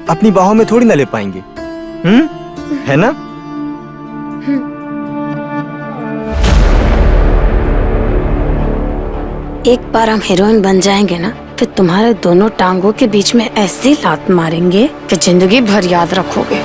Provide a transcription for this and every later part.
अपनी बाहों में थोड़ी ना ले पाएंगे। है ना? एक बार हम हीरोइन बन जाएंगे ना, फिर तुम्हारे दोनों टांगों के बीच में ऐसी लात मारेंगे कि जिंदगी भर याद रखोगे।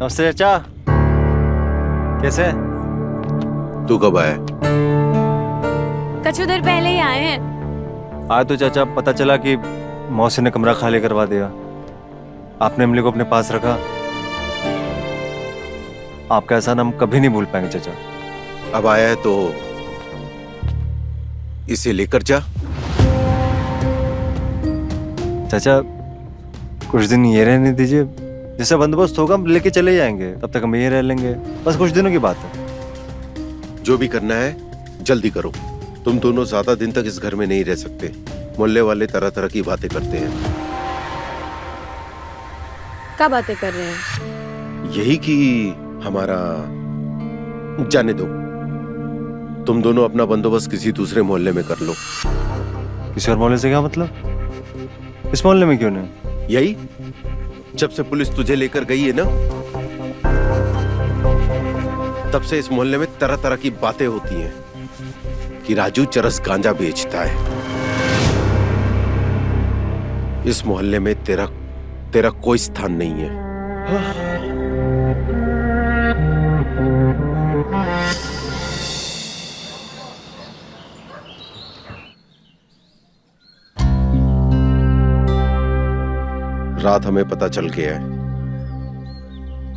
नमस्ते चाचा, कैसे हैं? तू कब आया? कुछ देर पहले ही आए हैं। आज तो चाचा पता चला कि मौसी ने कमरा खाली करवा दिया। आपने इमली को अपने पास रखा। आपका एहसान हम कभी नहीं भूल पाएंगे चाचा। अब आया है तो इसे लेकर जा। चाचा कुछ दिन ये रहने दीजिए, जैसा बंदोबस्त होगा हम लेके चले जाएंगे, तब तक हम यहीं रह लेंगे। बस कुछ दिनों की बात है। जो भी करना है जल्दी करो। तुम दोनों ज्यादा दिन तक इस घर में नहीं रह सकते। मोहल्ले वाले तरह तरह की बातें करते हैं। क्या बातें कर रहे हैं? यही कि हमारा जाने दो। तुम दोनों अपना बंदोबस्त किसी दूसरे मोहल्ले में कर लो। किसी और मोहल्ले से क्या मतलब? इस मोहल्ले में क्यों नहीं? यही जब से पुलिस तुझे लेकर गई है ना, तब से इस मोहल्ले में तरह तरह की बातें होती हैं कि राजू चरस गांजा बेचता है। इस मोहल्ले में तेरा कोई स्थान नहीं है। रात हमें पता चल गया है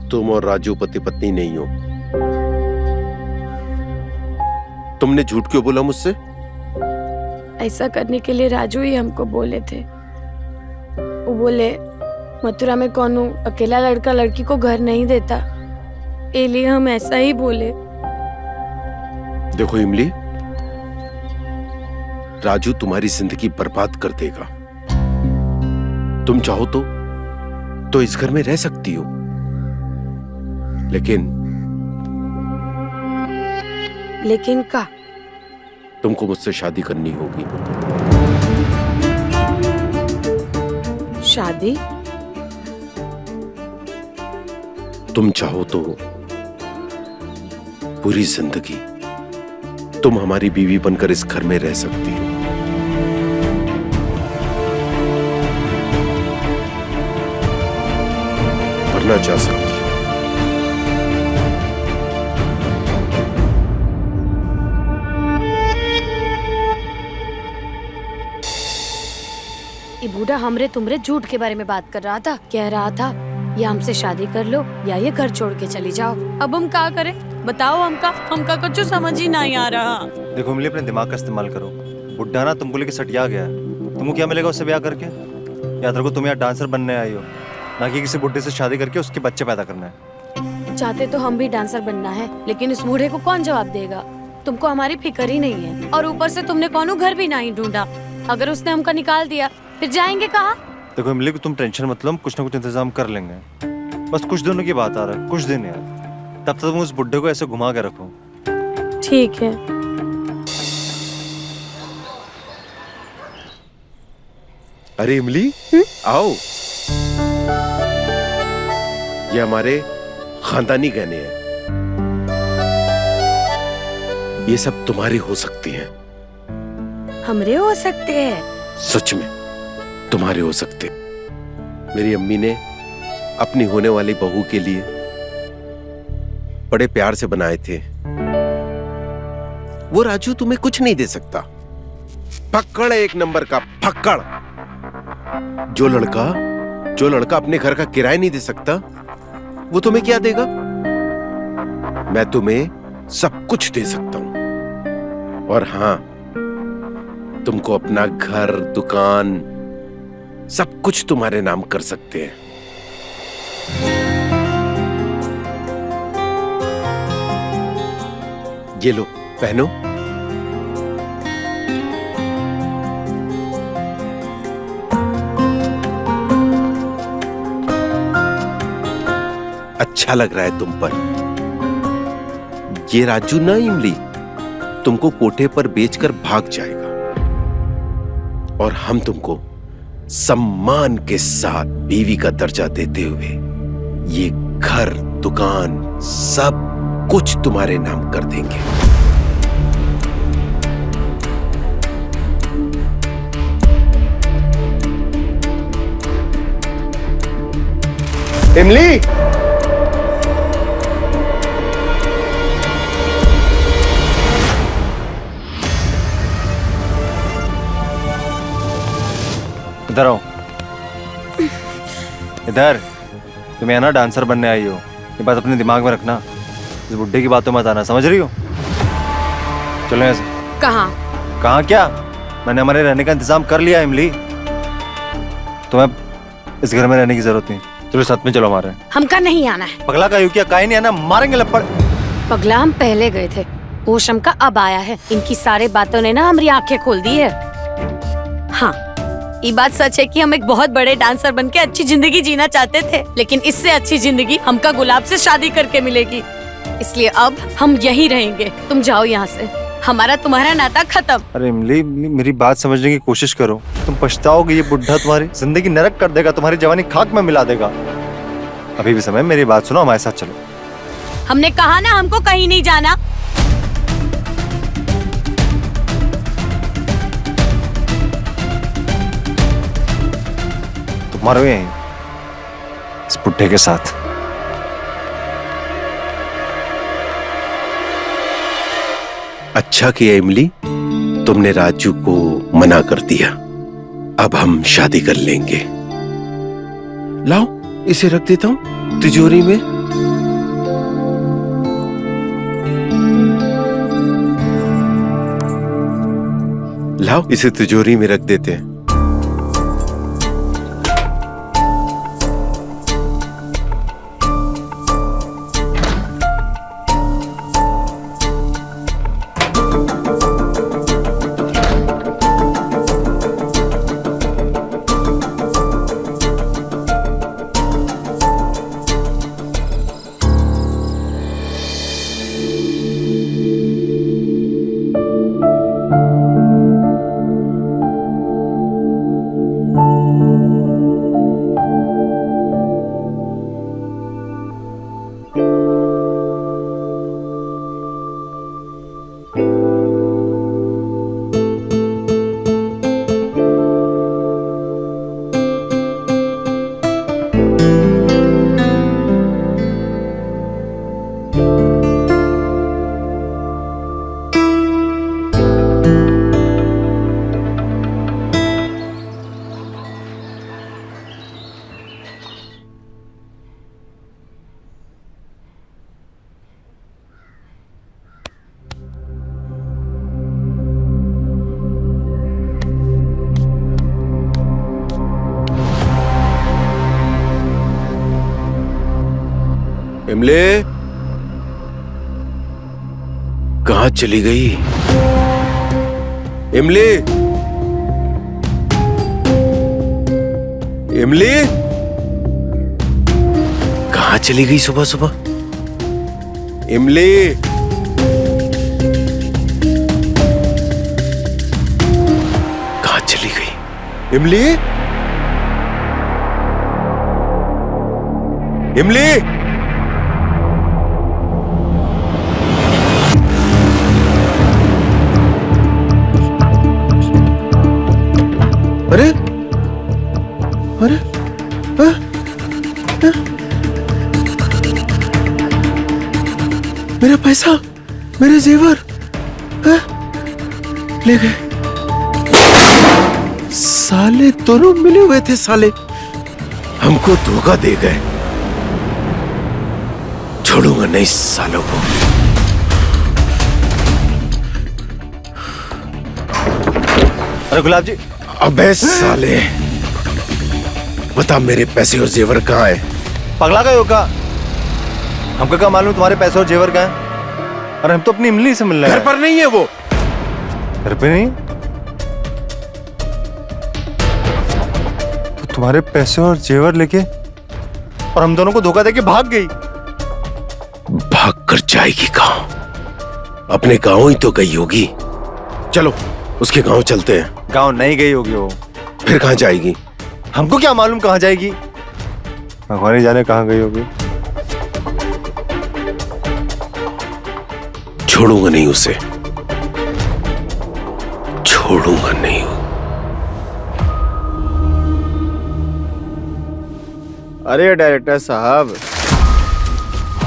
तुम और राजू पति पत्नी नहीं हो। तुमने झूठ क्यों बोला मुझसे? ऐसा करने के लिए राजू ही हमको बोले थे। वो बोले मथुरा में कौन अकेला लड़का लड़की को घर नहीं देता, इसलिए हम ऐसा ही बोले। देखो इमली, राजू तुम्हारी जिंदगी बर्बाद कर देगा। तुम चाहो तो इस घर में रह सकती हो, लेकिन का? तुमको मुझसे शादी करनी होगी। शादी? तुम चाहो तो पूरी जिंदगी तुम हमारी बीवी बनकर इस घर में रह सकती हो। वरना जा सकती हो। ये बूढ़ा हमरे तुमरे झूठ के बारे में बात कर रहा था। कह रहा था या हमसे शादी कर लो या ये घर छोड़ के चली जाओ। अब हम क्या करें बताओ? हमका कुछ समझ ही नहीं आ रहा। देखो इमली, अपने दिमाग का इस्तेमाल करो। बुड्ढा ना तुमको लेके सटिया गया है। तुमको क्या मिलेगा उससे ब्याह करके? याद रखो तुम यहाँ डांसर बनने आई हो, ना कि किसी बुड्ढे से शादी करके उसके बच्चे पैदा करना है। चाहते तो हम भी डांसर बनना है, लेकिन इस बूढ़े को कौन जवाब देगा? तुमको हमारी फिक्र ही नहीं है, और ऊपर से तुमने कौन घर भी नहीं ढूंढा। अगर उसने हमका निकाल दिया फिर जाएंगे कहाँ? देखो इमली, तुम टेंशन मत लो, हम कुछ ना कुछ इंतजाम कर लेंगे। बस कुछ दिनों की बात आ रहा है, कुछ दिन यार। तब तक तुम उस बुड्ढे को ऐसे घुमा के रखो। ठीक है। अरे इमली, आओ। ये हमारे खानदानी गहने हैं। ये सब तुम्हारी हो सकती हैं। हमरे हो सकते हैं? सच में तुम्हारे हो सकते। मेरी अम्मी ने अपनी होने वाली बहू के लिए बड़े प्यार से बनाए थे। वो राजू तुम्हें कुछ नहीं दे सकता। फक्कड़ है एक नंबर का, फक्कड़। जो लड़का अपने घर का किराया नहीं दे सकता, वो तुम्हें क्या देगा? मैं तुम्हें सब कुछ दे सकता हूं। और हां, तुमको अपना घर, दुकान, सब कुछ तुम्हारे नाम कर सकते हैं। ये लो, पहनो। अच्छा लग रहा है तुम पर। ये राजू ना इमली तुमको कोठे पर बेचकर भाग जाएगा और हम तुमको सम्मान के साथ बीवी का दर्जा देते हुए ये घर, दुकान, सब कुछ तुम्हारे नाम कर देंगे। इमली, इधर आओ। इधर, तुम यहाँ ना डांसर बनने आई हो, ये बात अपने दिमाग में रखना। इस बुड्ढे की बातों मत आना, समझ रही हो? चलो यहाँ से। कहाँ क्या? मैंने हमारे रहने का इंतजाम कर लिया इमली। तुम्हें इस घर में रहने की जरूरत नहीं। चलो साथ में चलो हमारे। हमका नहीं आना है। पगला का क्या काहे नहीं आना, मारेंगे लपड़। पगला हम पहले गए थे, होश हमका अब आया है। इनकी सारे बातों ने ना हमारी आंखें खोल दी है। हाँ, ये बात सच है कि हम एक बहुत बड़े डांसर बनके अच्छी जिंदगी जीना चाहते थे, लेकिन इससे अच्छी जिंदगी हमका गुलाब से शादी करके मिलेगी। इसलिए अब हम यहीं रहेंगे। तुम जाओ यहाँ से, हमारा तुम्हारा नाता खत्म। अरे इमली, मेरी बात समझने की कोशिश करो। तुम पछताओगे, ये बुढ़ा तुम्हारी जिंदगी नरक कर देगा, तुम्हारी जवानी खाक में मिला देगा। अभी भी समय, मेरी बात सुनो, हमारे साथ चलो। हमने कहा ना हमको कहीं नहीं जाना। मारो यहीं इस बुड्ढे के साथ। अच्छा किया इमली, तुमने राजू को मना कर दिया। अब हम शादी कर लेंगे। लाओ, इसे रख देता हूं तिजोरी में। लाओ, इसे तिजोरी में रख देते हैं। इमले, कहाँ चली गई? इमली, इमली, कहाँ चली गई सुबह सुबह? इमली, कहाँ चली गई? इमली, इमली, अरे अरे आ, आ, मेरा पैसा, मेरे जेवर ले गए। साले दोनों मिले हुए थे, साले हमको धोखा दे गए। छोड़ूंगा नहीं सालों को। अरे गुलाब जी, अबे साले, बता मेरे पैसे और जेवर कहाँ है? पगला गए हो का? हमको क्या मालूम तुम्हारे पैसे और जेवर कहाँ हैं? अरे हम तो अपनी इमली से मिल रहे घर हैं। पर नहीं है वो। घर पे नहीं? तो तुम्हारे पैसे और जेवर लेके और हम दोनों को धोखा देके भाग गई। भाग कर जाएगी कहाँ? अपने गांव ही तो गई होगी। चलो उसके गांव चलते हैं। गांव नहीं गई होगी वो। फिर कहाँ जाएगी? हमको क्या मालूम कहाँ जाएगी? भगवान ही जाने कहाँ गई होगी। छोड़ूंगा नहीं उसे, छोड़ूंगा नहीं। अरे डायरेक्टर साहब,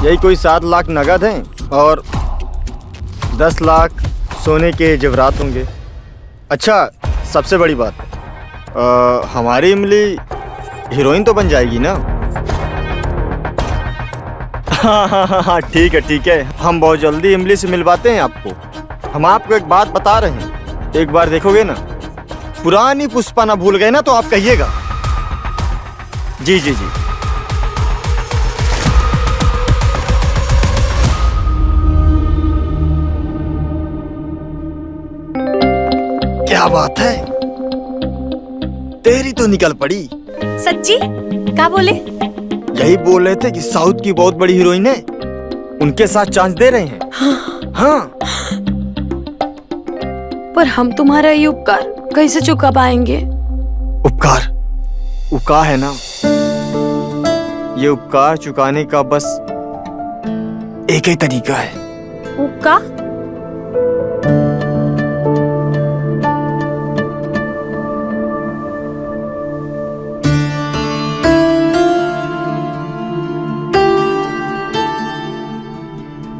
यही कोई 7 लाख नगद हैं और 10 लाख सोने के जेवरात होंगे। अच्छा, सबसे बड़ी बात, हमारी इमली हीरोइन तो बन जाएगी ना? हाँ, ठीक है, हम बहुत जल्दी इमली से मिलवाते हैं आपको। हम आपको एक बात बता रहे हैं, एक बार देखोगे ना, पुरानी पुष्पा ना भूल गए ना तो आप कहिएगा। जी। क्या बात है, तेरी तो निकल पड़ी। सच्ची? क्या बोले? यही बोल रहे थे कि साउथ की बहुत बड़ी हीरोइन है, उनके साथ चांस दे रहे हैं। हाँ। पर हम तुम्हारा ये उपकार कैसे चुका पाएंगे? उपकार है ना, ये उपकार चुकाने का बस एक ही तरीका है। उपकार?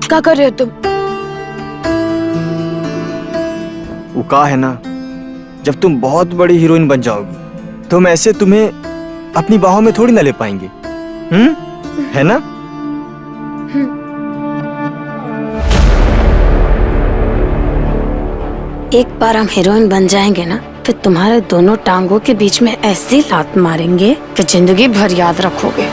क्या कर रहे हो तुम? उका है ना, जब तुम बहुत बड़ी हीरोइन बन जाओगी तो हम ऐसे तुम्हें अपनी बाहों में थोड़ी ना ले पाएंगे। है ना? एक बार हम हीरोइन बन जाएंगे ना, फिर तुम्हारे दोनों टांगों के बीच में ऐसी लात मारेंगे कि जिंदगी भर याद रखोगे।